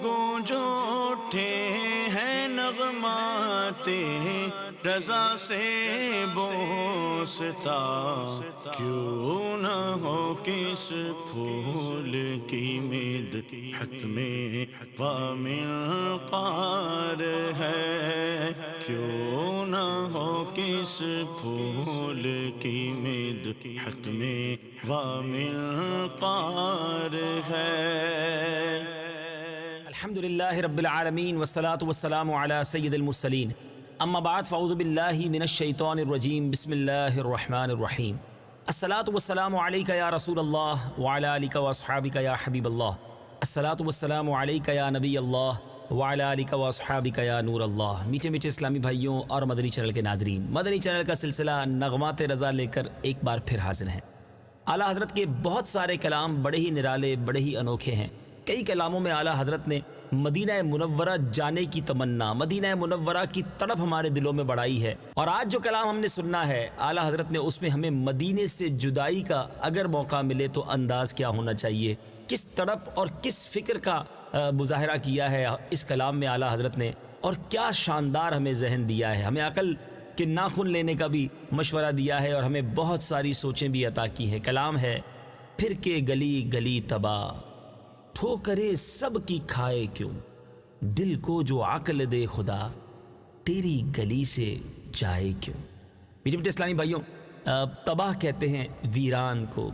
گونج اٹھے ہیں نغمات رضا سے بوستا، کیوں نہ ہو کس پھول کی مدحت میں وامل قار ہے، کیوں نہ ہو کس پھول کی مدحت میں وامل قار ہے۔ الحمدللہ رب العالمین والصلاة والسلام علی سید المرسلین، اما بعد فاعوذ باللہ من الشیطان الرجیم، بسم اللہ الرحمن الرحیم۔ الصلاة والسلام علیک یا رسول اللہ وعلی آلک واصحابک یا حبیب اللہ، الصلاة والسلام علیک یا نبی اللہ وعلی آلک واصحابک یا نور اللہ۔ میٹھے میٹھے اسلامی بھائیوں اور مدنی چینل کے ناظرین، مدنی چینل کا سلسلہ نغمات رضا لے کر ایک بار پھر حاضر ہیں۔ اعلیٰ حضرت کے بہت سارے کلام بڑے ہی نرالے، بڑے ہی انوکھے ہیں۔ کئی کلاموں میں اعلیٰ حضرت نے مدینہ منورہ جانے کی تمنا، مدینہ منورہ کی تڑپ ہمارے دلوں میں بڑھائی ہے، اور آج جو کلام ہم نے سننا ہے اعلیٰ حضرت نے اس میں ہمیں مدینے سے جدائی کا اگر موقع ملے تو انداز کیا ہونا چاہیے، کس تڑپ اور کس فکر کا مظاہرہ کیا ہے اس کلام میں اعلیٰ حضرت نے، اور کیا شاندار ہمیں ذہن دیا ہے، ہمیں عقل کہ ناخن لینے کا بھی مشورہ دیا ہے، اور ہمیں بہت ساری سوچیں بھی عطا کی ہیں۔ کلام ہے، پھر کے گلی گلی تباہ، ٹھوکرے سب کی کھائے کیوں، دل کو جو عقل دے خدا، تیری گلی سے جائے کیوں۔ میٹھے میٹھے اسلامی بھائیوں، تباہ کہتے ہیں ویران کو،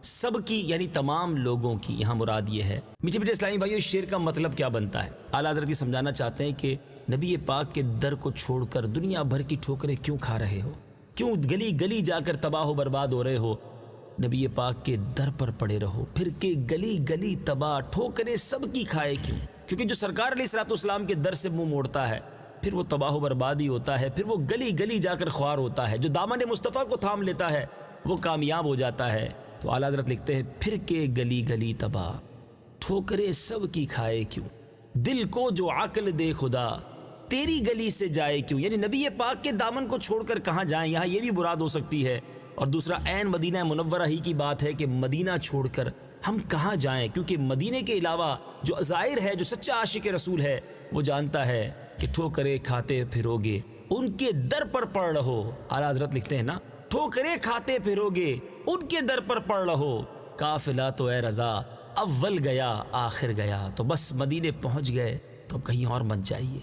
سب کی یعنی تمام لوگوں کی یہاں مراد یہ ہے۔ میٹھے میٹھے اسلامی بھائیوں، اس شعر کا مطلب کیا بنتا ہے؟ اعلیٰ حضرت یہ سمجھانا چاہتے ہیں کہ نبی پاک کے در کو چھوڑ کر دنیا بھر کی ٹھوکریں کیوں کھا رہے ہو، کیوں گلی گلی جا کر تباہ و برباد ہو رہے ہو، نبی پاک کے در پر پڑے رہو، پھر کے گلی گلی تباہ، ٹھوکریں سب کی کھائے کیوں۔ کیونکہ جو سرکار علیہ الصلوۃ والسلام کے در سے منہ موڑتا ہے پھر وہ تباہ و بربادی ہوتا ہے، پھر وہ گلی گلی جا کر خوار ہوتا ہے۔ جو دامن مصطفیٰ کو تھام لیتا ہے وہ کامیاب ہو جاتا ہے۔ تو اعلیٰ حضرت لکھتے ہیں، پھر کے گلی گلی تباہ، ٹھوکریں سب کی کھائے کیوں، دل کو جو عقل دے خدا، تیری گلی سے جائے کیوں۔ یعنی نبی پاک کے دامن کو چھوڑ کر کہاں جائیں، یہاں یہ بھی مراد ہو سکتی ہے، اور دوسرا عین مدینہ منورہ ہی کی بات ہے کہ مدینہ چھوڑ کر ہم کہاں جائیں، کیونکہ مدینے کے علاوہ جو ظاہر ہے، جو سچا عاشق رسول ہے وہ جانتا ہے کہ ٹھوکریں کھاتے پھرو گے ان کے در پر پڑ رہو۔ اعلیٰ حضرت لکھتے ہیں نا، ٹھوکریں کھاتے پھرو گے ان کے در پر پڑ رہو، قافلہ تو اے رضا اول گیا آخر گیا۔ تو بس مدینے پہنچ گئے تو اب کہیں اور مت جائیے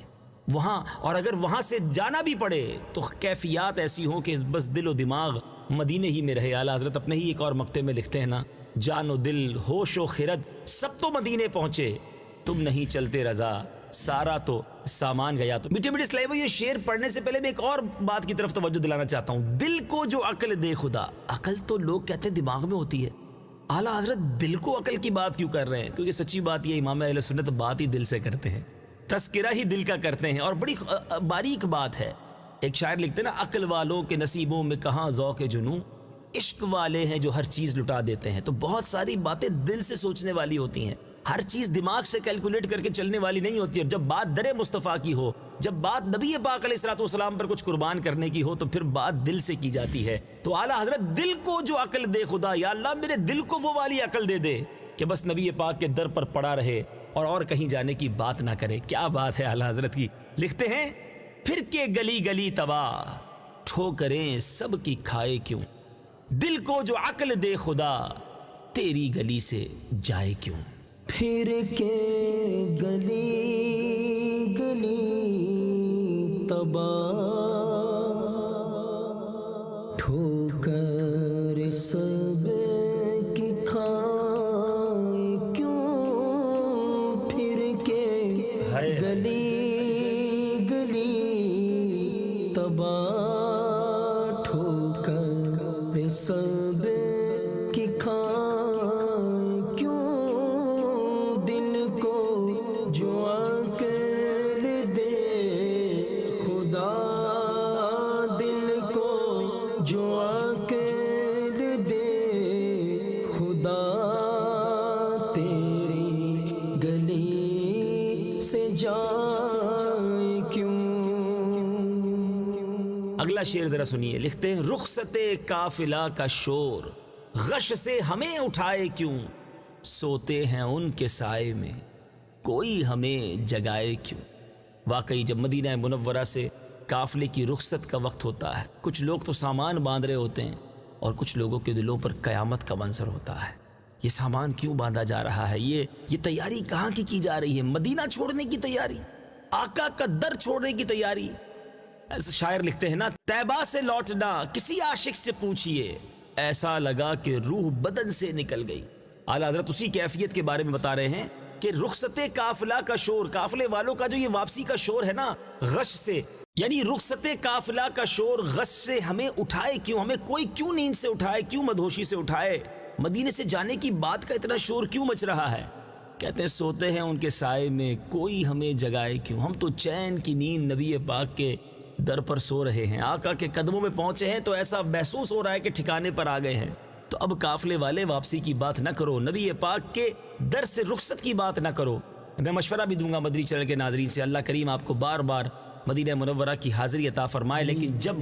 وہاں، اور اگر وہاں سے جانا بھی پڑے تو کیفیات ایسی ہوں کہ بس دل و دماغ مدینے ہی میں رہے۔ اعلیٰ حضرت اپنے ہی ایک اور مقطع میں لکھتے ہیں نا، جان و دل ہوش و خرد سب تو مدینے پہنچے، تم نہیں چلتے رضا سارا تو سامان گیا۔ تو میٹھے میٹھے اسلامی، یہ شعر پڑھنے سے پہلے میں ایک اور بات کی طرف توجہ دلانا چاہتا ہوں۔ دل کو جو عقل دے خدا، عقل تو لوگ کہتے ہیں دماغ میں ہوتی ہے، اعلیٰ حضرت دل کو عقل کی بات کیوں کر رہے ہیں؟ کیونکہ سچی بات یہ، امام اہل سنت بات ہی دل سے کرتے ہیں، تذکرہ ہی دل کا کرتے ہیں، اور بڑی باریک بات ہے۔ ایک شاعر لکھتے ہیں نا، عقل والوں کے نصیبوں میں کہاں ذوق جنوں، عشق والے ہیں جو ہر چیز لٹا دیتے ہیں۔ تو بہت ساری باتیں دل سے سوچنے والی ہوتی ہیں، ہر چیز دماغ سے کیلکولیٹ کر کے چلنے والی نہیں ہوتی، اور جب بات در مصطفیٰ کی ہو، جب بات نبی پاک علیہ الصلوۃ والسلام پر کچھ قربان کرنے کی ہو، تو پھر بات دل سے کی جاتی ہے۔ تو اعلیٰ حضرت دل کو جو عقل دے خدا، یا اللہ میرے دل کو وہ والی عقل دے دے کہ بس نبی پاک کے در پر پڑا رہے اور کہیں جانے کی بات نہ کرے۔ کیا بات ہے اعلیٰ حضرت کی! لکھتے ہیں، پھر کے گلی گلی تباہ، ٹھوکریں سب کی کھائے کیوں، دل کو جو عقل دے خدا، تیری گلی سے جائے کیوں۔ پھر کے گلی گلی تباہ، ٹھوکر سب کی کھائے کیوں، پھر کے گلی گلی تباہ، ٹھوکر سب کی کھائے کیوں، دل کو جو عقل دے خدا، دل کو جو عقل دے خدا، تیری گلی سے جائے کیوں۔ اگلا شعر ذرا سنیے، لکھتے ہیں، رخصت قافلہ کا شور غش سے ہمیں اٹھائے کیوں، سوتے ہیں ان کے سائے میں کوئی ہمیں جگائے کیوں۔ واقعی جب مدینہ منورہ سے قافلے کی رخصت کا وقت ہوتا ہے، کچھ لوگ تو سامان باندھ رہے ہوتے ہیں اور کچھ لوگوں کے دلوں پر قیامت کا منظر ہوتا ہے۔ یہ سامان کیوں باندھا جا رہا ہے؟ یہ تیاری کہاں کی جا رہی ہے؟ مدینہ چھوڑنے کی تیاری، آقا کا در چھوڑنے کی تیاری۔ ایسے شاعر لکھتے ہیں نا، طیبہ سے لوٹنا کسی عاشق سے پوچھئے، ایسا لگا کہ روح بدن سے نکل گئی۔ اعلیٰ حضرت اسی کیفیت کے بارے میں بتا رہے ہیں کہ رخصت قافلہ کا شور، قافلے والوں کا جو یہ واپسی کا شور ہے نا، غش سے، یعنی رخصت قافلہ کا شور غش سے ہمیں اٹھائے کیوں؟ ہمیں کوئی کیوں نیند سے اٹھائے، کیوں مدہوشی سے اٹھائے؟ مدینے سے جانے کی بات کا اتنا شور کیوں مچ رہا ہے؟ کہتے ہیں سوتے ہیں ان کے سائے میں، کوئی ہمیں جگائے کیوں؟ ہم تو چین کی نیند نبی پاک کے در پر سو رہے ہیں، آقا کے قدموں میں پہنچے ہیں تو ایسا محسوس ہو رہا ہے کہ ٹھکانے پر آ گئے ہیں۔ تو اب قافلے والے واپسی کی بات نہ کرو، نبی پاک کے در سے رخصت کی بات نہ کرو۔ میں مشورہ بھی دوں گا مدنی چینل کے ناظرین سے، اللہ کریم آپ کو بار بار مدینہ منورہ کی حاضری عطا فرمائے، لیکن جب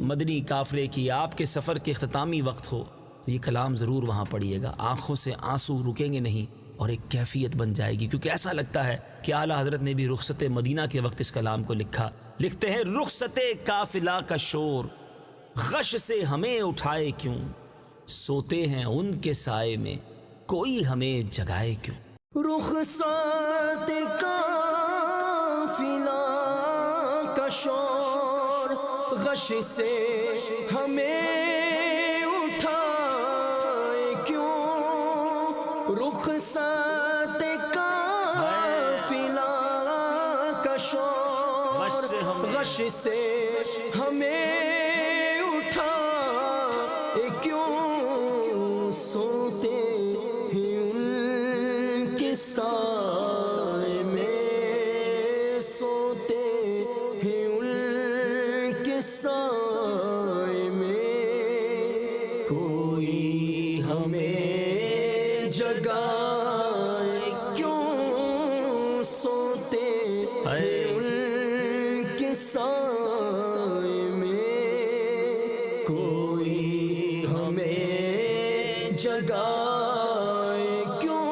مدنی قافلے کی آپ کے سفر کے اختتامی وقت ہو تو یہ کلام ضرور وہاں پڑھیے گا، آنکھوں سے آنسو رکیں گے نہیں اور ایک کیفیت بن جائے گی، کیونکہ ایسا لگتا ہے کہ اعلیٰ حضرت نے بھی رخصت مدینہ کے وقت اس کلام کو لکھا۔ لکھتے ہیں رخصت قافلہ کا شور غش سے ہمیں اٹھائے کیوں، سوتے ہیں ان کے سائے میں کوئی ہمیں جگائے کیوں۔ رخصت قافلہ کا شور غش سے ہمیں اٹھائے کیوں، رخصت قافلہ کا شور غش سے ہمیں اٹھائے کیوں، سوتے ہیں ان کے سائے میں، سوتے ہیں ان کے سائے میں، کوئی ہمیں جگائے کیوں، سوتے ہیں ان کے سائے میں، کوئی ہمیں جگائے کیوں،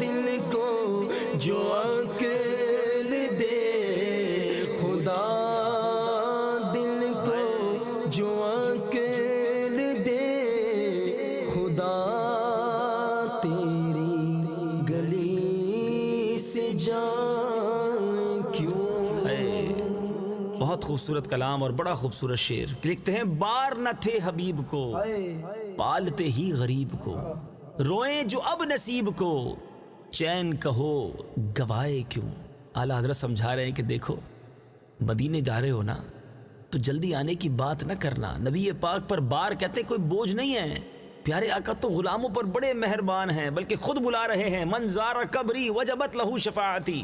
دل کو جو عقل دے خدا، دل کو جو عقل دے خدا، تیری گلی سے جائیں کیوں۔ بہت خوبصورت کلام اور بڑا خوبصورت شعر۔ لکھتے ہیں بار نہ تھے حبیب کو پالتے ہی غریب کو، روئیں جو اب نصیب کو چین کہو گوائے کیوں۔ اعلیٰ حضرت سمجھا رہے ہیں کہ دیکھو مدینے جا رہے ہو نا تو جلدی آنے کی بات نہ کرنا، نبی پاک پر بار کہتے کوئی بوجھ نہیں ہے، پیارے آقا تو غلاموں پر بڑے مہربان ہیں، بلکہ خود بلا رہے ہیں من زار قبری وجبت لہو شفاعتی۔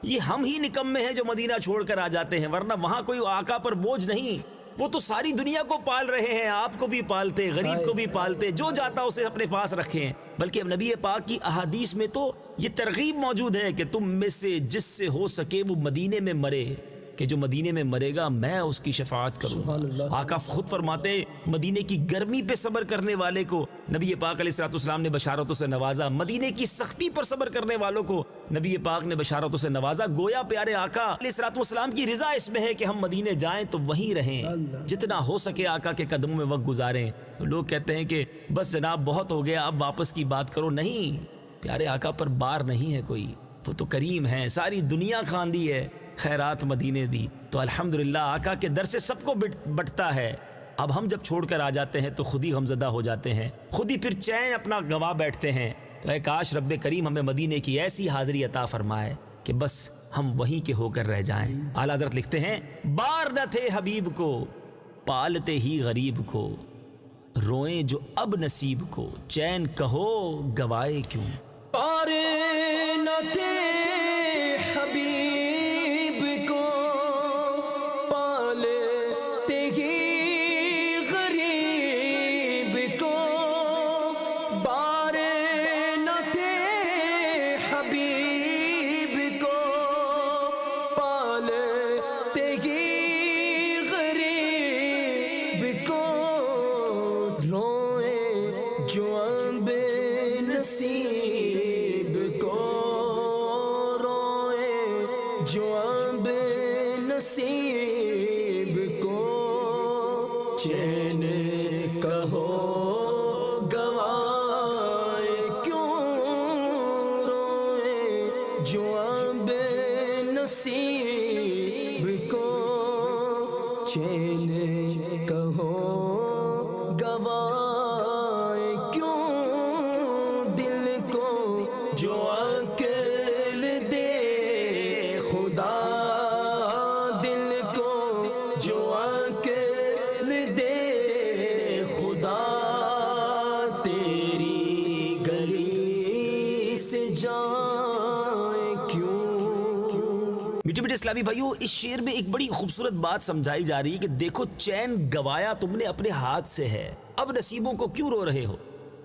یہ ہم ہی نکمے ہیں جو مدینہ چھوڑ کر آ جاتے ہیں، ورنہ وہاں کوئی آقا پر بوجھ نہیں، وہ تو ساری دنیا کو پال رہے ہیں، آپ کو بھی پالتے، غریب کو بھی پالتے، جو جاتا اسے اپنے پاس رکھیں۔ بلکہ اب نبی پاک کی احادیث میں تو یہ ترغیب موجود ہے کہ تم میں سے جس سے ہو سکے وہ مدینے میں مرے، کہ جو مدینے میں مرے گا میں اس کی شفاعت کروں گا۔ آقا خود فرماتے مدینے کی گرمی پہ صبر کرنے والے کو نبی پاک علیہ الصلوۃ والسلام نے بشارتوں سے نوازا، مدینے کی سختی پر صبر کرنے والوں کو نبی پاک نے بشارتوں سے نوازا۔ گویا پیارے آقا علیہ الصلوۃ والسلام کی رضا اس میں ہے کہ ہم مدینے جائیں تو وہیں رہیں، جتنا ہو سکے آقا کے قدموں میں وقت گزاریں۔ تو لوگ کہتے ہیں کہ بس جناب بہت ہو گیا اب واپس کی بات کرو، نہیں، پیارے آقا پر بار نہیں ہے کوئی، وہ تو کریم ہیں، ساری دنیا کھاندی ہے خیرات مدینے دی، تو الحمدللہ آقا کے در سے سب کو بٹتا ہے۔ اب ہم جب چھوڑ کر آ جاتے ہیں تو خود ہی غمزدہ ہو جاتے ہیں، خود ہی پھر چین اپنا گوا بیٹھتے ہیں۔ تو اے کاش رب کریم ہمیں مدینے کی ایسی حاضری عطا فرمائے کہ بس ہم وہیں کے ہو کر رہ جائیں۔ اعلیٰ حضرت لکھتے ہیں بار نہ تھے حبیب کو پالتے ہی غریب کو، روئیں جو اب نصیب کو چین کہو گوائے کیوں۔ پار نہ تھے حبیب کو پالتے ہی غریب کو، بار نہ تھے حبیب کو پالتے ہی غریب کو، روئیں جو اب نصیب کو جو اب نصیب کو چین کہو گوائے کیوں روئے جو اب نصیب کو چین کہو گوائے کیوں دل کو جو عقل دے خدا دل کو جو عقل دے خدا تیری گلی سے جائے کیوں. میٹھے میٹھے اسلامی بھائیوں، اس شعر میں ایک بڑی خوبصورت بات سمجھائی جا رہی ہے کہ دیکھو چین گوایا تم نے اپنے ہاتھ سے ہے، اب نصیبوں کو کیوں رو رہے ہو.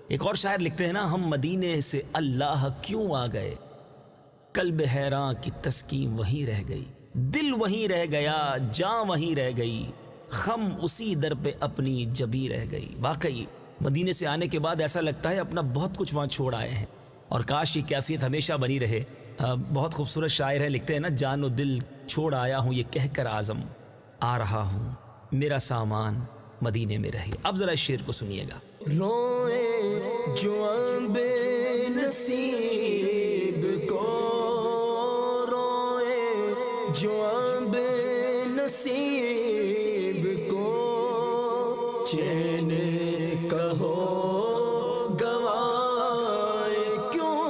ایک اور شاعر لکھتے ہیں نا، ہم مدینے سے اللہ کیوں آ گئے، قلب حیراں کی تسکین وہیں رہ گئی، دل وہیں رہ گیا، جاں وہیں رہ گئی، خم اسی در پہ اپنی جبی رہ گئی. واقعی مدینے سے آنے کے بعد ایسا لگتا ہے اپنا بہت کچھ وہاں چھوڑ آئے ہیں، اور کاش یہ کیفیت ہمیشہ بنی رہے. بہت خوبصورت شاعر ہے، لکھتے ہیں نا، جان و دل چھوڑ آیا ہوں یہ کہہ کر اعظم، آ رہا ہوں میرا سامان مدینے میں رہے. اب ذرا اس شعر کو سنیے گا. روئے جو اب نصیب کو روئے جو اب نصیب کو چین کہو گوائے کیوں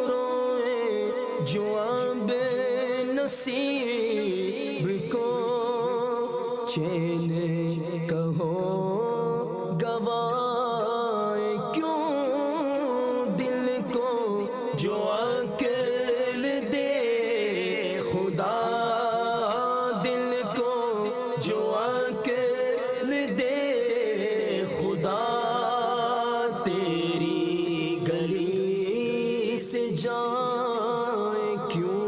روئے جو اب نصیب کو چین کہو گوائے کیوں دل کو جو عقل دے خدا دل کو جو عقل دے خدا تیری گلی سے جائے کیوں.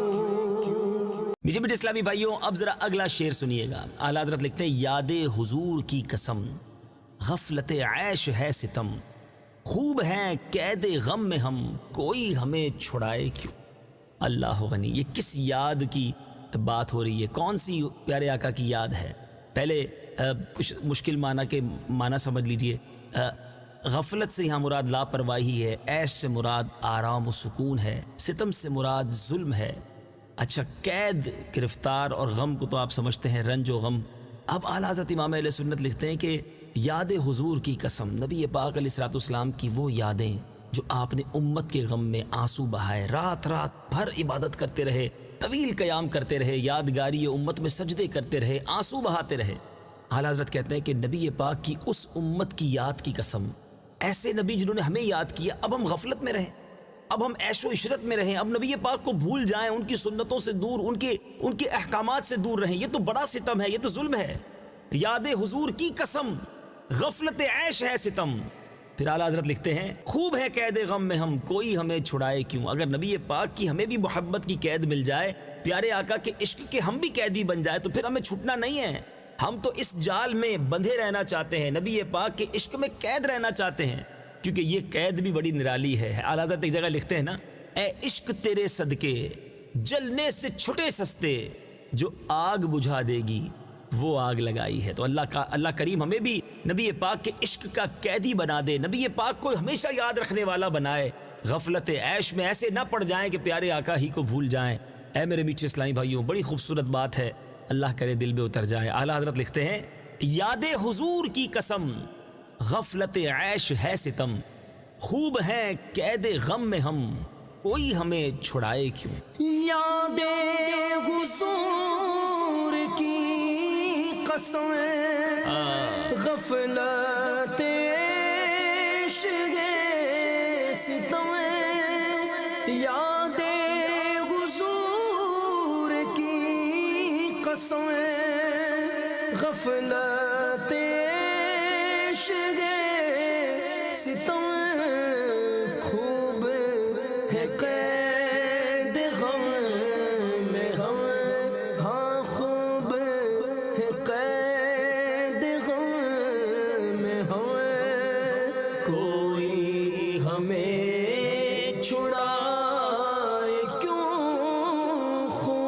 میٹھے میٹھے اسلامی بھائیوں، اب ذرا اگلا شعر سنیے گا. اعلیٰ حضرت لکھتے ہیں، یاد حضور کی قسم غفلت عیش ہے ستم، خوب ہیں قید غم میں ہم کوئی ہمیں چھڑائے کیوں. اللہ غنی، یہ کس یاد کی بات ہو رہی ہے؟ کون سی پیارے آقا کی یاد ہے؟ پہلے کچھ مشکل معنی کے معنی سمجھ لیجئے. غفلت سے یہاں مراد لاپرواہی ہے، عیش سے مراد آرام و سکون ہے، ستم سے مراد ظلم ہے. اچھا، قید، گرفتار اور غم کو تو آپ سمجھتے ہیں، رنج و غم. اب اعلیٰ حضرت امام اہل سنت لکھتے ہیں کہ یاد حضور کی قسم، نبی پاک علیہ الصلوۃ والسلام کی وہ یادیں جو آپ نے امت کے غم میں آنسو بہائے، رات رات بھر عبادت کرتے رہے، طویل قیام کرتے رہے، یادگاری امت میں سجدے کرتے رہے، آنسو بہاتے رہے. اعلیٰ حضرت کہتے ہیں کہ نبی پاک کی اس امت کی یاد کی قسم، ایسے نبی جنہوں نے ہمیں یاد کیا، اب ہم غفلت میں رہیں، اب ہم عیش و عشرت میں رہیں، اب نبی پاک کو بھول جائیں، ان کی سنتوں سے دور، ان کے احکامات سے دور رہیں. یہ تو بڑا ستم ہے، یہ تو ظلم ہے. یاد حضور کی قسم غفلت عیش ہے ستم. پھر اعلیٰ حضرت لکھتے ہیں، خوب ہے قید غم میں ہم کوئی ہمیں چھڑائے کیوں. اگر نبی پاک کی ہمیں بھی محبت کی قید مل جائے، پیارے آقا کے عشق کے ہم بھی قیدی بن جائے، تو پھر ہمیں چھوٹنا نہیں ہے. ہم تو اس جال میں بندھے رہنا چاہتے ہیں، نبی پاک کے عشق میں قید رہنا چاہتے ہیں، کیونکہ یہ قید بھی بڑی نرالی ہے. اعلیٰ حضرت ایک جگہ لکھتے ہیں نا، اے عشق تیرے صدقے جلنے سے چھٹے سستے، جو آگ بجھا دے گی وہ آگ لگائی ہے. تو اللہ کریم ہمیں بھی نبی پاک کے عشق کا قیدی بنا دے، نبی پاک کو ہمیشہ یاد رکھنے والا بنائے، غفلت عیش میں ایسے نہ پڑ جائیں کہ پیارے آقا ہی کو بھول جائیں. اے میرے میٹھے اسلامی بھائیوں، بڑی خوبصورت بات ہے، اللہ کرے دل میں اتر جائے. اعلیٰ حضرت لکھتے ہیں، یاد حضور کی قسم غفلت عیش ہے ستم، خوب ہیں قید غم میں ہم کوئی ہمیں چھڑائے کیوں. یاد حضور کی قسم غفلت عشق ستم، یاد حضور کی قسم غفلت عشق ستم، خوب ہے قید غم میں ہم، ہاں خوب ہے قید غم میں ہم، کوئی ہمیں چھڑائے کیوں. خوب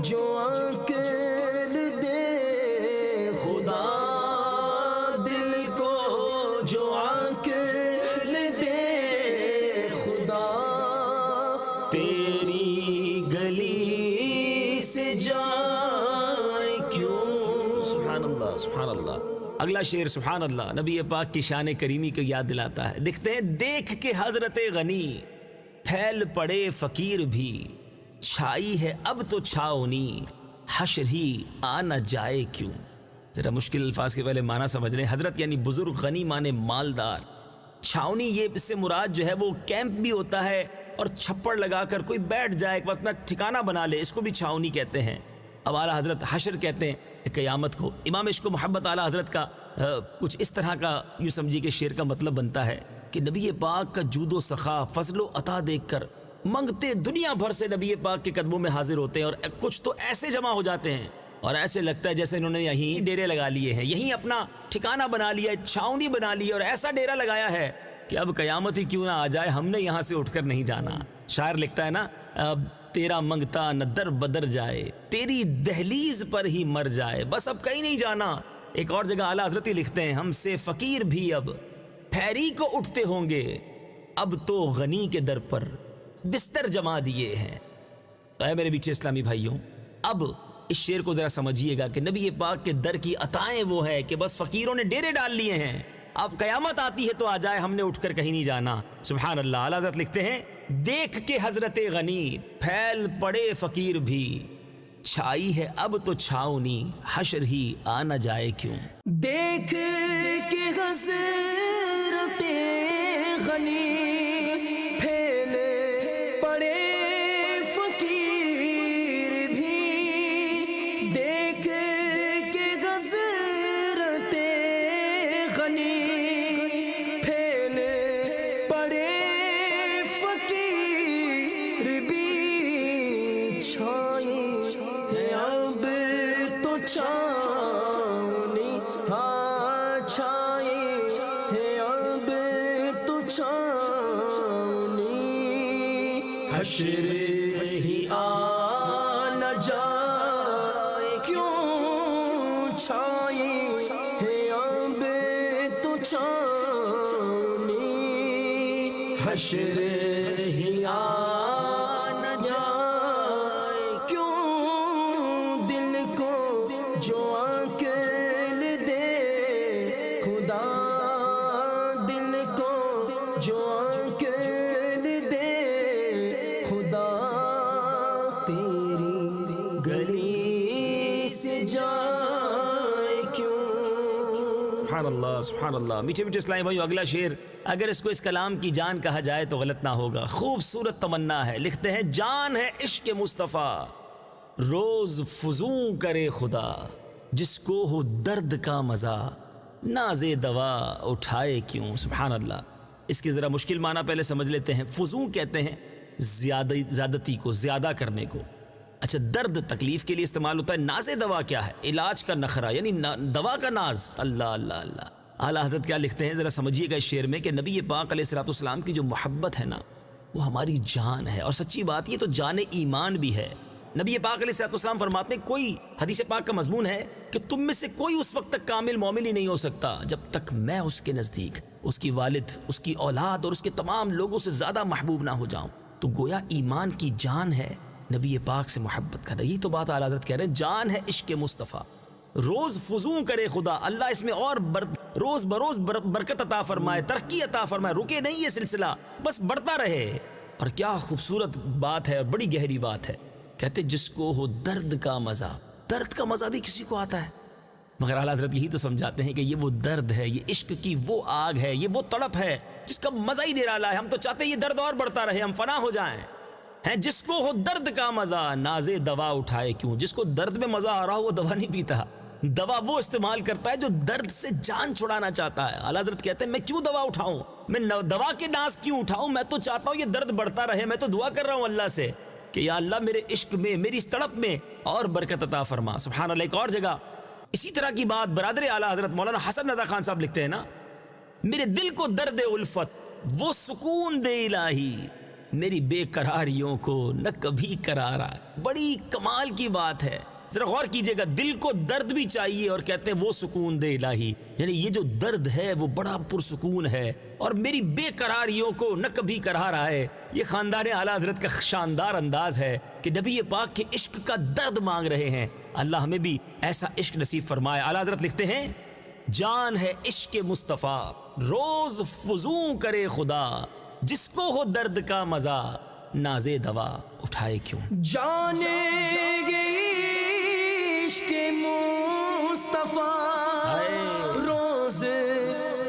جو عقل دے خدا دل کو جو عقل دے خدا تیری گلی سے جائے کیوں. سبحان اللہ سبحان اللہ. اگلا شعر سبحان اللہ نبی پاک کی شان کریمی کو یاد دلاتا ہے. لکھتے ہیں دیکھ کے حضرت غنی پھیل پڑے فقیر بھی چھائی ہے اب تو چھاؤنی حشر ہی آ نہ جائے کیوں. ذرا مشکل الفاظ کے پہلے معنی سمجھ لیں. حضرت یعنی بزرگ، غنی مانے مالدار. چھاؤنی یہ اس سے مراد جو ہے وہ کیمپ بھی ہوتا ہے اور چھپڑ لگا کر کوئی بیٹھ جائے ایک وقت میں ٹھکانہ بنا لے، اس کو بھی چھاؤنی کہتے ہیں. اب اعلیٰ حضرت حشر کہتے ہیں قیامت کو. امام عشق و محبت اعلیٰ حضرت کا کچھ اس طرح کا یوں سمجھی کہ شعر کا مطلب بنتا ہے کہ نبی پاک کا جود و سخا فضل و عطا دیکھ کر منگتے دنیا بھر سے نبی پاک کے قدموں میں حاضر ہوتے ہیں، اور کچھ تو ایسے جمع ہو جاتے ہیں اور ایسے لگتا ہے جیسے انہوں نے یہیں ڈیرے لگا لیے ہیں، یہیں اپنا ٹھکانہ بنا لیا ہے، چھاؤنی بنا لی اور ایسا ڈیرا لگایا ہے کہ اب قیامت ہی کیوں نہ آ جائے، ہم نے یہاں سے اٹھ کر نہیں جانا. شاعر لکھتا ہے نا اب تیرا منگتا نہ در بدر جائے تیری دہلیز پر ہی مر جائے بس اب کہیں نہیں جانا. ایک اور جگہ اعلیٰ حضرت ہی لکھتے ہیں ہم سے فقیر بھی اب پھیری کو اٹھتے ہوں گے اب تو غنی کے در پر بستر جما دیے ہیں. تو اے میرے بیچے اسلامی بھائیوں، اب اس شعر کو ذرا سمجھیے گا کہ نبی پاک کے در کی عطائیں وہ ہے کہ بس فقیروں نے ڈیرے ڈال لیے ہیں، اب قیامت آتی ہے تو آ جائے، ہم نے اٹھ کر کہیں نہیں جانا. سبحان اللہ. اعلیٰ حضرت لکھتے ہیں دیکھ کے حضرت غنی پھیل پڑے فقیر بھی چھائی ہے اب تو چھاؤنی حشر ہی آ نہ جائے کیوں. دیکھ کے حضرت غنی پھیل پڑے فقیر بھی دیکھ کے حضرت غنی پھیل پڑے فقیر بھی چھائی ہے اب تو چھاؤنی ہاں چھائی ہے اب تو چھاؤنی حشر ہی آ نہ جائے کیوں چھائی ہے اب تو چھاؤنی حشر ہی آ نہ جائے کیوں دل کو جو عقل دے خدا دل کو جو عقل دے خدا تیری گلی سے جائے کیوں. سبحان اللہ سبحان اللہ. میٹھے میٹھے اسلامی بھائیو، اگلا شعر اگر اس کو اس کلام کی جان کہا جائے تو غلط نہ ہوگا. خوبصورت تمنا ہے. لکھتے ہیں جان ہے عشق مصطفیٰ روز فزوں کرے خدا جس کو ہو درد کا مزہ ناز دوا اٹھائے کیوں. سبحان اللہ. اس کی ذرا مشکل معنی پہلے سمجھ لیتے ہیں. فزوں کہتے ہیں زیادتی کو، زیادہ کرنے کو. اچھا، درد تکلیف کے لیے استعمال ہوتا ہے. ناز دوا کیا ہے؟ علاج کا نخرہ، یعنی دوا کا ناز. اللہ اللہ اللہ. اعلیٰ حضرت کیا لکھتے ہیں ذرا سمجھیے گا اس شعر میں کہ نبی پاک علیہ الصلوۃ والسلام کی جو محبت ہے نا وہ ہماری جان ہے. اور سچی بات، یہ تو جان ایمان بھی ہے. نبی پاک علیہ الصلوۃ والسلام فرماتے ہیں، کوئی حدیث پاک کا مضمون ہے کہ تم میں سے کوئی اس وقت تک کامل مومن ہی نہیں ہو سکتا جب تک میں اس کے نزدیک، اس کی والد، اس کی اولاد اور اس کے تمام لوگوں سے زیادہ محبوب نہ ہو جاؤں. تو گویا ایمان کی جان ہے نبی پاک سے محبت کرنا. یہی تو بات اعلیٰ حضرت کہہ رہے ہیں، جان ہے عشق مصطفیٰ روز فزوں کرے خدا. اللہ اس میں اور روز بروز برکت عطا فرمائے، ترقی عطا فرمائے. رکے نہیں یہ سلسلہ، بس بڑھتا رہے. اور کیا خوبصورت بات ہے اور بڑی گہری بات ہے. کہتے جس کو ہو درد کا مزہ، درد کا مزہ بھی کسی کو آتا ہے، مگر اعلیٰ حضرت یہی تو سمجھاتے ہیں کہ یہ وہ درد ہے، یہ عشق کی وہ آگ ہے، یہ وہ تڑپ ہے جس کا مزہ ہی نرالا ہے. ہم تو چاہتے ہیں یہ درد اور بڑھتا رہے، ہم فنا ہو جائیں. جس کو ہو درد کا مزہ ناز دوا اٹھائے کیوں. جس کو درد میں مزہ آ رہا ہو وہ دوا نہیں پیتا، دوا وہ استعمال کرتا ہے جو درد سے جان چھڑانا چاہتا ہے. اعلیٰ حضرت کہتے ہیں میں کیوں دوا اٹھاؤں، میں دوا کے ناز کیوں اٹھاؤں. میں تو چاہتا ہوں یہ درد بڑھتا رہے. میں تو دعا کر رہا ہوں اللہ سے کہ یا اللہ میرے عشق میں، میری اس تڑپ میں اور برکت عطا فرما. سبحان اللہ. ایک اور جگہ اسی طرح کی بات برادر اعلیٰ حضرت مولانا حسن رضا خان صاحب لکھتے ہیں نا، میرے دل کو درد الفت وہ سکون دے الہی میری بے قراریوں کو نہ کبھی قرار آئے. بڑی کمال کی بات ہے. ذرا غور کیجئے گا, دل کو درد بھی چاہیے اور کہتے ہیں وہ سکون دے الہی, یعنی یہ جو درد ہے وہ بڑا پرسکون ہے, اور میری بے قراریوں کو نہ کبھی قرار آئے. یہ خاندان اعلیٰ حضرت کا شاندار انداز ہے کہ نبی پاک کے عشق کا درد مانگ رہے ہیں. اللہ ہمیں بھی ایسا عشق نصیب فرمائے. اعلیٰ حضرت لکھتے ہیں, جان ہے عشق مصطفیٰ روز فزوں کرے خدا, جس کو ہو درد کا مزہ ناز دوا اٹھائے کیوں. جانے گئی عشق مصطفیٰ روز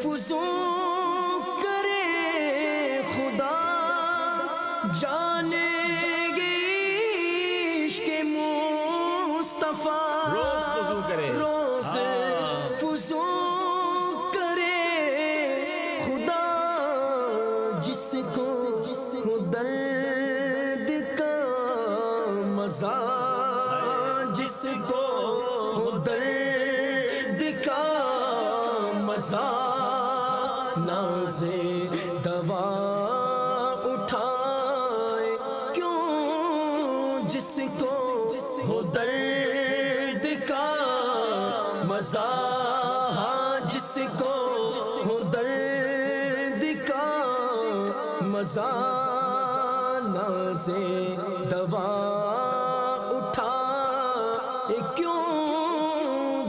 فزوں کرے خدا, جانے گئی عشق مصطفیٰ روز فزوں کرے, روز فزوں کرے خدا, جس کو ہو درد کا مزہ, جس کو ہو درد کا مزہ ناز دوا اٹھائے کیوں, جس کو ہو درد کا مزہ, جس کو ہو درد کا مزہ ناز دوا اٹھائے کیوں,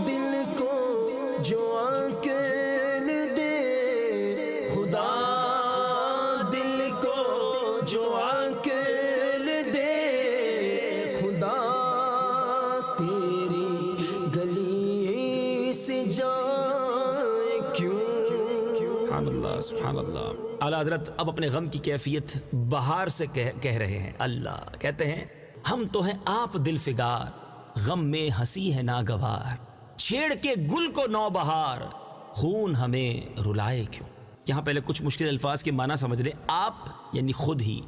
دل کو جو عقل دے خدا, دل کو جو عقل دے خدا, تیری گلی سے جائے کیوں. سبحان اللہ سبحان اللہ. اعلیٰ حضرت اب اپنے غم کی کیفیت بہار سے کہہ رہے ہیں. اللہ کہتے ہیں, ہم تو ہیں آپ دل فگار, غم میں ہنسی ہے ناگوار, چھیڑ کے گل کو نو بہار, خون ہمیں رلائے کیوں. یہاں پہلے کچھ مشکل الفاظ کے معنی سمجھ رہے. آپ یعنی خود ہی,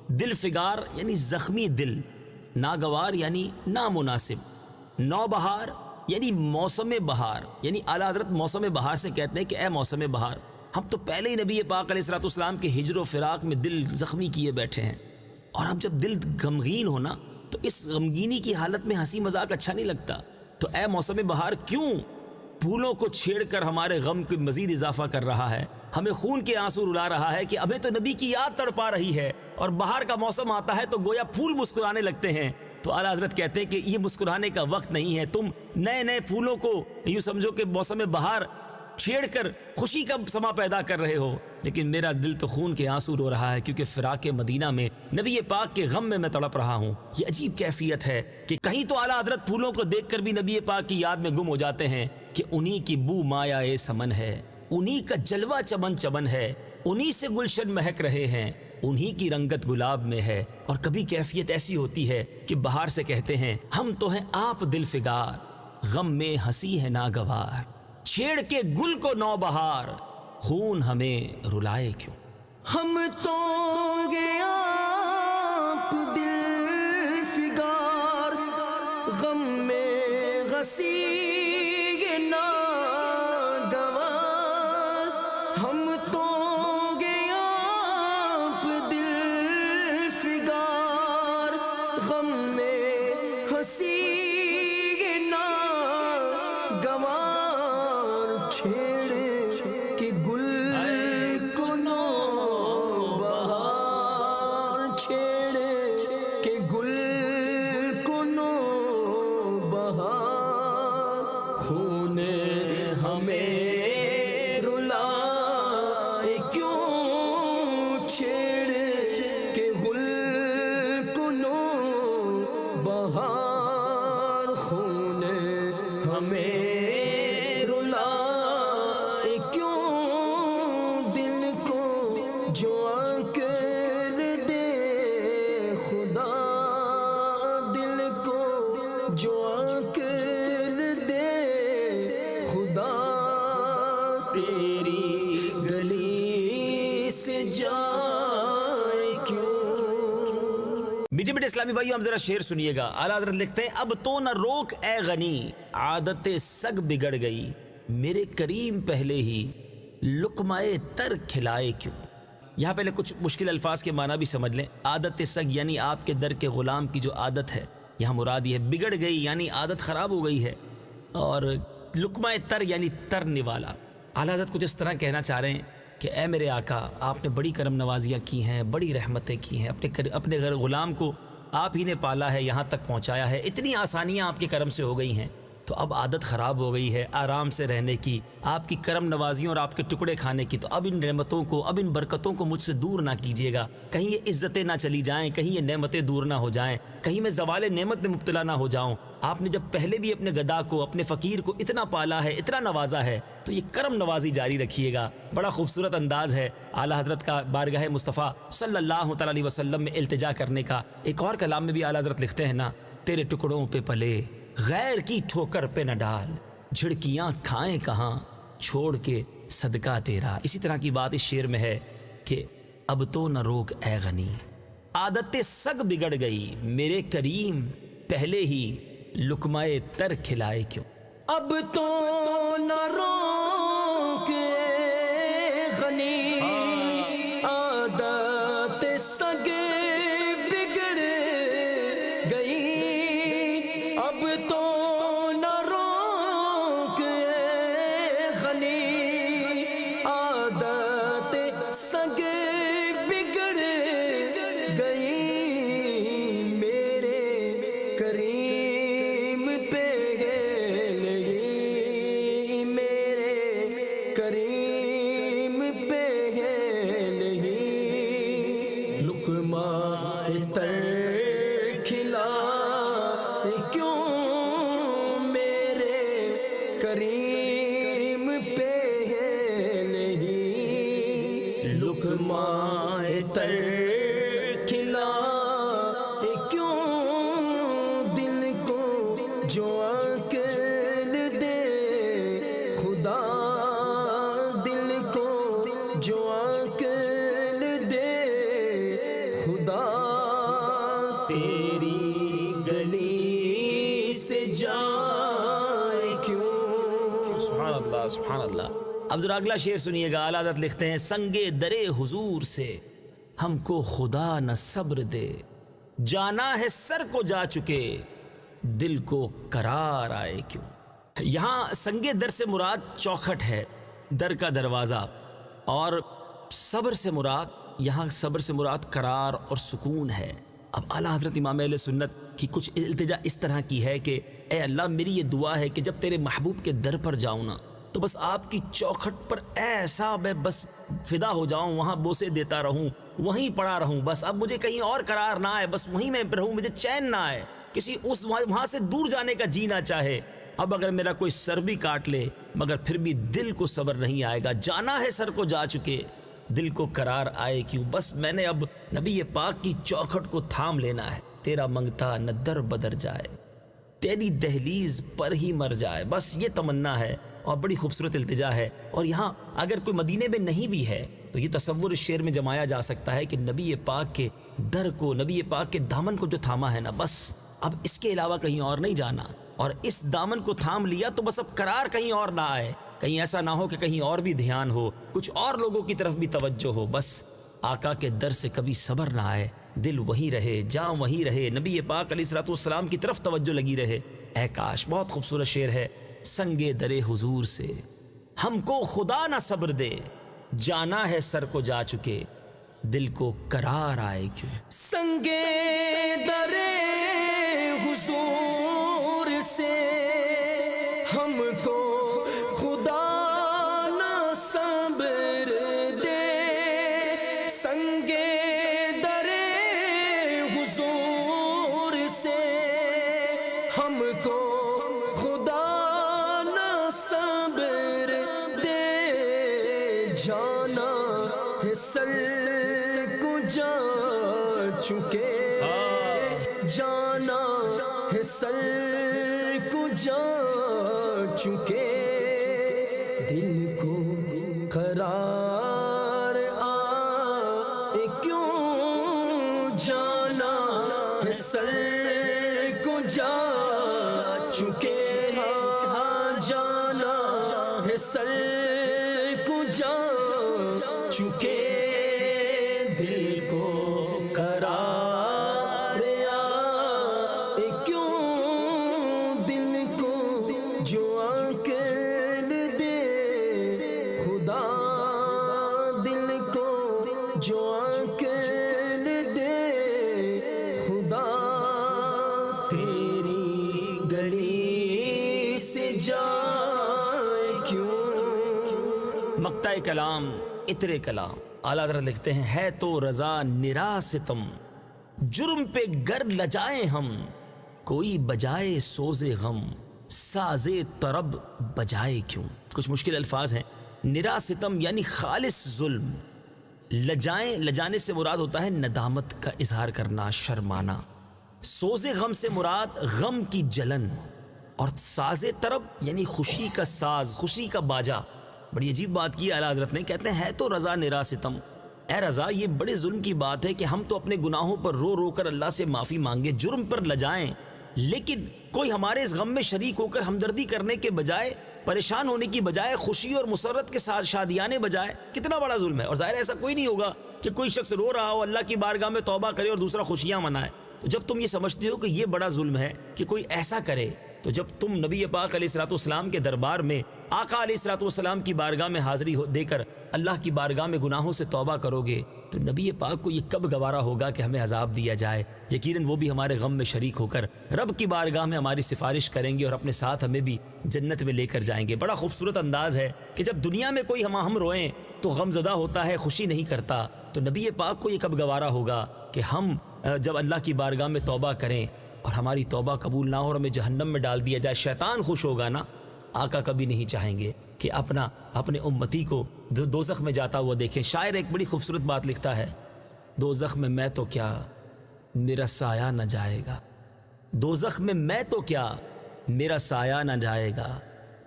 دل فگار یعنی زخمی دل, ناگوار یعنی نامناسب, نو بہار یعنی موسم بہار. یعنی اعلیٰ حضرت موسم بہار سے کہتے ہیں کہ اے موسم بہار, ہم تو پہلے ہی نبی پاک علیہ الصلوۃ والسلام کے ہجر و فراق میں دل زخمی کیے بیٹھے ہیں, اور اب جب دل غمگین ہونا تو اس غمگینی کی حالت میں ہنسی مذاق اچھا نہیں لگتا. تو اے موسم بہار کیوں پھولوں کو چھیڑ کر ہمارے غم کو مزید اضافہ کر رہا ہے, ہمیں خون کے آنسو رلا رہا ہے کہ ابھی تو نبی کی یاد تڑپا رہی ہے, اور بہار کا موسم آتا ہے تو گویا پھول مسکرانے لگتے ہیں. تو اعلیٰ حضرت کہتے ہیں کہ یہ مسکرانے کا وقت نہیں ہے, تم نئے نئے پھولوں کو یوں سمجھو کہ موسم بہار چھیڑ کر خوشی کا سما پیدا کر رہے ہو, لیکن میرا دل تو خون کے آنسو رو رہا ہے کیونکہ فراق مدینہ میں نبی پاک کے غم میں تڑپ رہا ہوں. یہ عجیب کیفیت ہے کہ کہیں تو اعلیٰ حضرت پھولوں کو دیکھ کر بھی نبی پاک کی یاد میں گم ہو جاتے ہیں کہ انہی کی بو مایا اے سمن ہے, انہی کا جلوہ چمن چمن ہے, انہی سے گلشن مہک رہے ہیں, انہی کی رنگت گلاب میں ہے. اور کبھی کیفیت ایسی ہوتی ہے کہ بہار سے کہتے ہیں, ہم تو ہیں آپ دل فگار, غم میں ہنسی ہے ناگوار, چھیڑ کے گل کو نو بہار, خون ہمیں رلائے کیوں. ہم تو گیا آپ دل فگار, غم میں غسی ناگوار, ہم تو گیا آپ دل فگار, غم میں ہنسی ناگوار, چھیڑ کے گل کو نو بہار, چھیڑ کے گل کو نو بہار, خون ہمیں رلائے کیوں, چھیڑ کے گل کو نو بہار, خون ہمیں رلائے کیوں, دل کو جو عقل دے خدا, دل کو جو عقل دے خدا, تیری گلی سے جائے کیوں. میٹھے میٹھے اسلامی بھائیو, ہم ذرا شعر سنیے گا. اعلیٰ حضرت لکھتے ہیں, اب تو نہ روک اے غنی, عادت سگ بگڑ گئی, میرے کریم پہلے ہی لقمہ تر کھلائے کیوں. یہاں پہلے کچھ مشکل الفاظ کے معنی بھی سمجھ لیں. عادت سگ یعنی آپ کے در کے غلام کی جو عادت ہے، یہاں مراد یہ ہے بگڑ گئی یعنی عادت خراب ہو گئی ہے. اور لقمہ تر یعنی ترنے والا. اعلیٰ حضرت کچھ اس طرح کہنا چاہ رہے ہیں کہ اے میرے آقا، آپ نے بڑی کرم نوازیاں کی ہیں، بڑی رحمتیں کی ہیں، اپنے گھر غلام کو آپ ہی نے پالا ہے، یہاں تک پہنچایا ہے، اتنی آسانیاں آپ کے کرم سے ہو گئی ہیں، تو اب عادت خراب ہو گئی ہے آرام سے رہنے کی، آپ کی کرم نوازیوں اور آپ کے ٹکڑے کھانے کی. تو اب ان نعمتوں کو، اب ان برکتوں کو مجھ سے دور نہ کیجیے گا، کہیں یہ عزتیں نہ چلی جائیں، کہیں یہ نعمتیں دور نہ ہو جائیں، کہیں میں زوال نعمت میں مبتلا نہ ہو جاؤں. آپ نے جب پہلے بھی اپنے گدا کو، اپنے فقیر کو اتنا پالا ہے، اتنا نوازا ہے، تو یہ کرم نوازی جاری رکھیے گا. بڑا خوبصورت انداز ہے اعلیٰ حضرت کا بارگاہ مصطفیٰ صلی اللہ تعالی علیہ وسلم میں التجا کرنے کا. ایک اور کلام میں بھی اعلیٰ حضرت لکھتے ہیں نا، تیرے ٹکڑوں پہ پلے غیر کی ٹھوکر پہ نہ ڈال، جھڑکیاں کھائیں کہاں چھوڑ کے صدقہ تیرا. اسی طرح کی بات اس شعر میں ہے کہ اب تو نہ روک اے غنی، عادت سگ بگڑ گئی، میرے کریم پہلے ہی لقمہ تر کھلائے کیوں. اب تو نہ روک اے غنی، عادت سگ بگڑ گئی. اب تو نہ روک اے غنی، عادت سگ بگڑ گئی. میرے کریم پہ ہے نہیں، میرے کریم پہ ہے نہیں. لقمہ تر کھلا کیوں، میرے کریم پہ ہے نہیں. لقمہ تر کھلا کیوں، دل کو جو عقل دے خدا، دل کو جو عقل دے خدا. تیری گلی سے جائے کیوں. سبحان اللہ سبحان اللہ. اب ذرا اگلا شعر سنیے گا. اعلیٰ حضرت لکھتے ہیں، سنگے درے حضور سے ہم کو خدا نہ صبر دے، جانا ہے سر کو جا چکے دل کو قرار آئے کیوں. یہاں سنگے در سے مراد چوکھٹ ہے، در کا دروازہ، اور صبر سے مراد، یہاں صبر سے مراد قرار اور سکون ہے. اب اعلیٰ حضرت امام اہل سنت کی کچھ التجا اس طرح کی ہے کہ اے اللہ، میری یہ دعا ہے کہ جب تیرے محبوب کے در پر جاؤں نا، تو بس آپ کی چوکھٹ پر ایسا میں بس فدا ہو جاؤں، وہاں بوسے دیتا رہوں، وہیں پڑا رہوں. بس اب مجھے کہیں اور قرار نہ آئے، بس وہیں میں رہوں، مجھے چین نہ آئے، کسی اس وہاں سے دور جانے کا جی نہ چاہے. اب اگر میرا کوئی سر بھی کاٹ لے مگر پھر بھی دل کو صبر نہیں آئے گا. جانا ہے سر کو جا چکے دل کو قرار آئے کیوں. بس میں نے اب نبی پاک کی چوکھٹ کو تھام لینا ہے. تیرا منگتا نہ در بدر جائے، تیری دہلیز پر ہی مر جائے. بس یہ تمنا ہے اور بڑی خوبصورت التجا ہے. اور یہاں اگر کوئی مدینے میں نہیں بھی ہے تو یہ تصور اس شعر میں جمایا جا سکتا ہے کہ نبی پاک کے در کو، نبی پاک کے دامن کو جو تھاما ہے نا، بس اب اس کے علاوہ کہیں اور نہیں جانا. اور اس دامن کو تھام لیا تو بس اب قرار کہیں اور نہ آئے، کہیں ایسا نہ ہو کہ کہیں اور بھی دھیان ہو، کچھ اور لوگوں کی طرف بھی توجہ ہو. بس آقا کے در سے کبھی صبر نہ آئے، دل وہی رہے، جاں وہی رہے، نبی پاک علیہ الصلوۃ والسلام کی طرف توجہ لگی رہے. اے کاش. بہت خوبصورت شعر ہے. سنگے درے حضور سے ہم کو خدا نہ صبر دے، جانا ہے سر کو جا چکے دل کو قرار آئے کیوں. سنگے درے حضور سے ہم کو خدا نہ صبر دے. سنگے درے حضور سے ہم کو خدا نہ صبر دے. جانا ہے سر کو جا چکے، جانا ہے سر کو جا چکے دل کو قرار آئے کیوں. جانا ہے سر کو جا چکے، ہاں جانا ہے سر کو جا چکے دل کو قرار آئے، کیوں دل کو جو عقل دے خدا، دل کو جو عقل دے خدا، تیری گلی سے جائے کیوں۔ مقطع کلام عطر کلام اعلیٰ حضرت لکھتے ہیں، ہے تو رضا نرا ستم، جرم پہ گر لجائے ہم، کوئی بجائے سوز غم، ساز طرب بجائے کیوں۔ کچھ مشکل الفاظ ہیں۔ نرا ستم یعنی خالص ظلم، لجائیں، لجانے سے مراد ہوتا ہے ندامت کا اظہار کرنا، شرمانا، سوز غم سے مراد غم کی جلن، اور ساز طرب یعنی خوشی کا ساز، خوشی کا باجا۔ بڑی عجیب بات کی اعلیٰ حضرت نے، کہتے ہیں ہے تو رضا نرا ستم، اے رضا یہ بڑے ظلم کی بات ہے کہ ہم تو اپنے گناہوں پر رو رو کر اللہ سے معافی مانگے، جرم پر لجائیں، لیکن کوئی ہمارے اس غم میں شریک ہو کر ہمدردی کرنے کے بجائے، پریشان ہونے کی بجائے، خوشی اور مسرت کے ساتھ شادیانے بجائے، کتنا بڑا ظلم ہے۔ اور ظاہر ایسا کوئی نہیں ہوگا کہ کوئی شخص رو رہا ہو، اللہ کی بارگاہ میں توبہ کرے اور دوسرا خوشیاں منائے۔ تو جب تم یہ سمجھتے ہو کہ یہ بڑا ظلم ہے کہ کوئی ایسا کرے، تو جب تم نبی پاک علیہ الصلوۃ والسلام کے دربار میں، آقا علیہ الصلوۃ والسلام کی بارگاہ میں حاضری دے کر اللہ کی بارگاہ میں گناہوں سے توبہ کرو گے، تو نبی پاک کو یہ کب گوارا ہوگا کہ ہمیں عذاب دیا جائے؟ یقیناً وہ بھی ہمارے غم میں شریک ہو کر رب کی بارگاہ میں ہماری سفارش کریں گے اور اپنے ساتھ ہمیں بھی جنت میں لے کر جائیں گے۔ بڑا خوبصورت انداز ہے کہ جب دنیا میں کوئی ہم روئیں تو غم زدہ ہوتا ہے، خوشی نہیں کرتا، تو نبی پاک کو یہ کب گوارا ہوگا کہ ہم جب اللہ کی بارگاہ میں توبہ کریں اور ہماری توبہ قبول نہ ہو اور ہمیں جہنم میں ڈال دیا جائے۔ شیطان خوش ہوگا نا؟ آقا کبھی نہیں چاہیں گے کہ اپنے امتی کو دوزخ میں جاتا ہوا دیکھیں۔ شاعر ایک بڑی خوبصورت بات لکھتا ہے، دوزخ میں میں تو کیا میرا سایہ نہ جائے گا، دوزخ میں میں تو کیا میرا سایہ نہ جائے گا،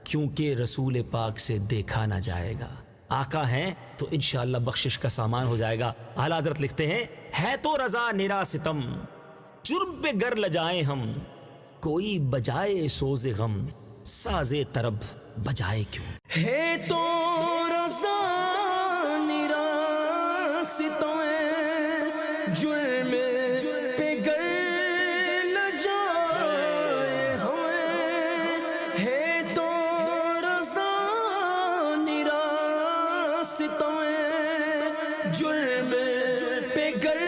کیونکہ رسول پاک سے دیکھا نہ جائے گا۔ آقا ہیں تو انشاءاللہ بخشش کا سامان ہو جائے گا۔ اعلیٰ حضرت لکھتے ہیں، ہے تو رضا نرا ستم، جرم پہ گر لجائے ہم، کوئی بجائے سوز غم، ساز طرب بجائے کیوں۔ ہے تو رضا نرا ستم، جرم پہ گر لجائے ہمیں، ہے تو رضا نرا ستم، جرم پہ گر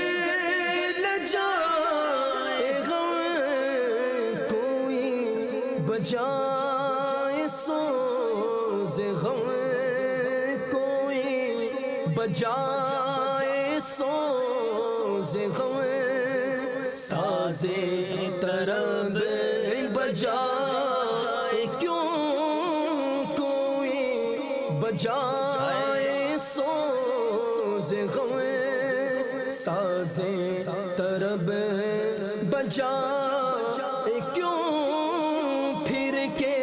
لجائے ہمیں، کوئی بجائے سوز غم، کوئی بجائے سوز غم، ساز طرب بجائے کیوں، کوئی بجائے سوز غم، ساز طرب بجائے کیوں، پھر کے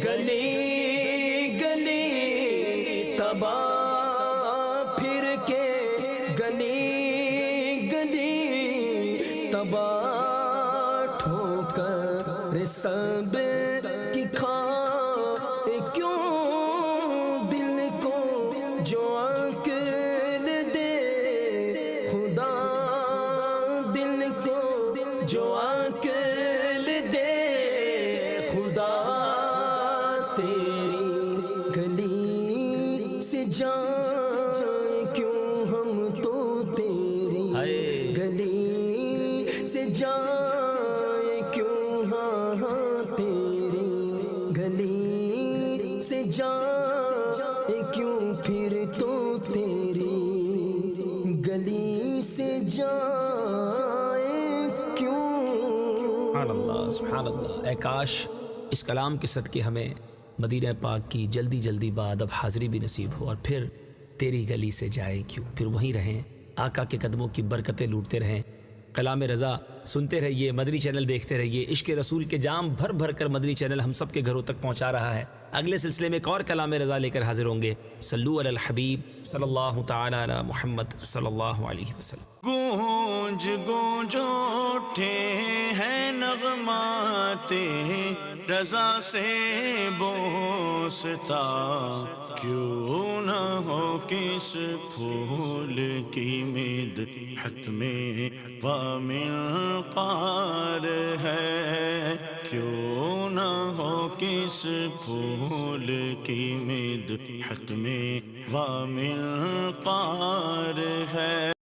گلی گلی تباہ، پھر کے گلی گلی تباہ، ٹھوکر سب کی کھائے کیوں، دل کو جو عقل دے خدا، دل کو جو عقل دے خدا، تیری گلی سے جائیں کیوں ہم تو، تیری گلی سے جائیں کیوں، ہاں ہاں تیری گلی سے جائیں کیوں، پھر تو تیری گلی سے جائیں کیوں۔ سبحان اللہ، سبحان اللہ۔ اے کاش اس کلام کے صدقے ہمیں مدینہ پاک کی جلدی جلدی بعد اب حاضری بھی نصیب ہو، اور پھر تیری گلی سے جائے کیوں، پھر وہیں رہیں، آقا کے قدموں کی برکتیں لوٹتے رہیں۔ کلام رضا سنتے رہیے، مدنی چینل دیکھتے رہیے۔ عشق رسول کے جام بھر بھر کر مدنی چینل ہم سب کے گھروں تک پہنچا رہا ہے۔ اگلے سلسلے میں ایک اور کلام رضا لے کر حاضر ہوں گے۔ صلو علی الحبیب صلی اللہ تعالی علی محمد صلی اللہ علیہ وسلم۔ گونج گونج اٹھے ہیں نغمات رضا سے بوستا، کیوں نہ ہو کس پھول کی مدحت میں وامنقار ہے، کیوں نہ ہو کس پھول کی مدحت میں وامنقار ہے۔